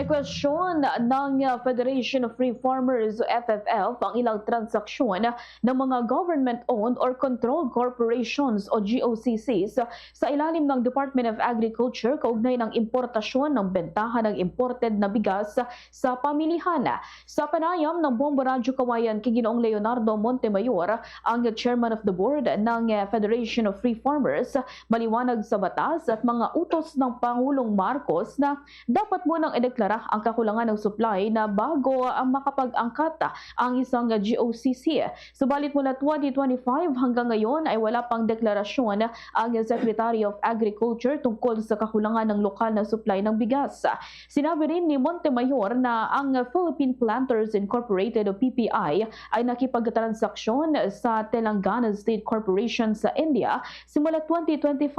Kinekwestiyon ng Federation of Free Farmers o FFF ang ilang transaksyon ng mga government-owned or controlled corporations o GOCCs sa ilalim ng Department of Agriculture kaugnay ng importasyon ng bentahan ng imported na bigas sa pamilihan. Sa panayam ng Bombo Radyo Kawayan kay Ginoong Leonardo Montemayor, ang chairman of the board ng Federation of Free Farmers, maliwanag sa batas at mga utos ng Pangulong Marcos na dapat munang ideklara ang kakulangan ng supply na bago ang makapag-angkat ang isang GOCC. Subalit mula 2025 hanggang ngayon ay wala pang deklarasyon ang Secretary of Agriculture tungkol sa kakulangan ng lokal na supply ng bigas. Sinabi rin ni Montemayor na ang Philippine Planters Incorporated o PPI ay nakipagtransaksyon sa Telangana State Corporation sa India simula 2025.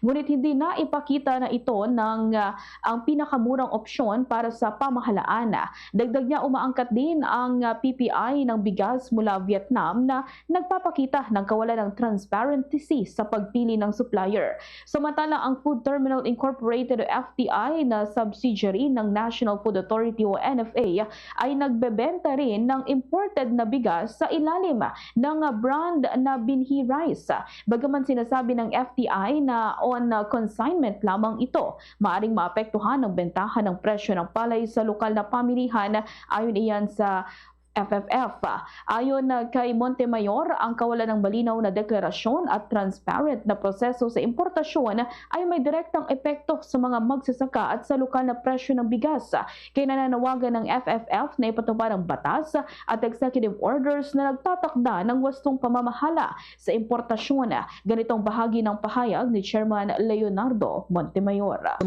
Ngunit hindi na ipakita na ito ng ang pinakamurang opsyon para sa pamahalaan. Dagdag niya, umaangkat din ang PPI ng bigas mula Vietnam na nagpapakita ng kawalan ng transparency sa pagpili ng supplier. Samantala, ang Food Terminal Incorporated o FTI na subsidiary ng National Food Authority o NFA ay nagbebenta rin ng imported na bigas sa ilalim ng brand na Binhi Rice. Bagaman sinasabi ng FTI na on consignment lamang ito, maaring maapektuhan ang bentahan ng presyo ng palay sa lokal na pamilihan ayon iyan sa FFF. Ayon kay Montemayor, ang kawalan ng malinaw na deklarasyon at transparent na proseso sa importasyon ay may direktang epekto sa mga magsasaka at sa lokal na presyo ng bigas. Kaya nananawagan ng FFF na ipatupad ang batas at executive orders na nagtatakda ng wastong pamamahala sa importasyon. Ganitong bahagi ng pahayag ni Chairman Leonardo Montemayor.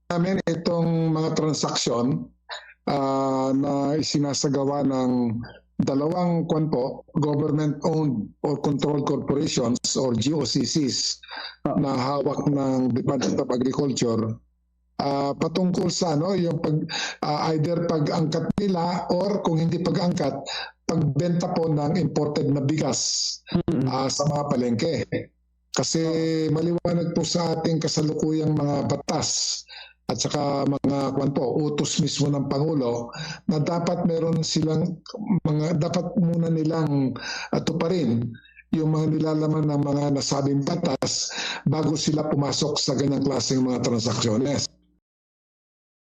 Namin itong mga transaksyon na isinasagawa ng dalawang government-owned or controlled corporations or GOCCs na hawak ng Department of Agriculture patungkol sa yung either pag-angkat nila or kung hindi pag-angkat, pagbenta po ng imported na bigas sa mga palengke. Kasi maliwanag po sa ating kasalukuyang mga batas at saka mga utos mismo ng Pangulo na dapat meron silang dapat muna nilang tuparin yung mga nilalaman ng mga nasabing batas bago sila pumasok sa ganyang klaseng mga transaksyones.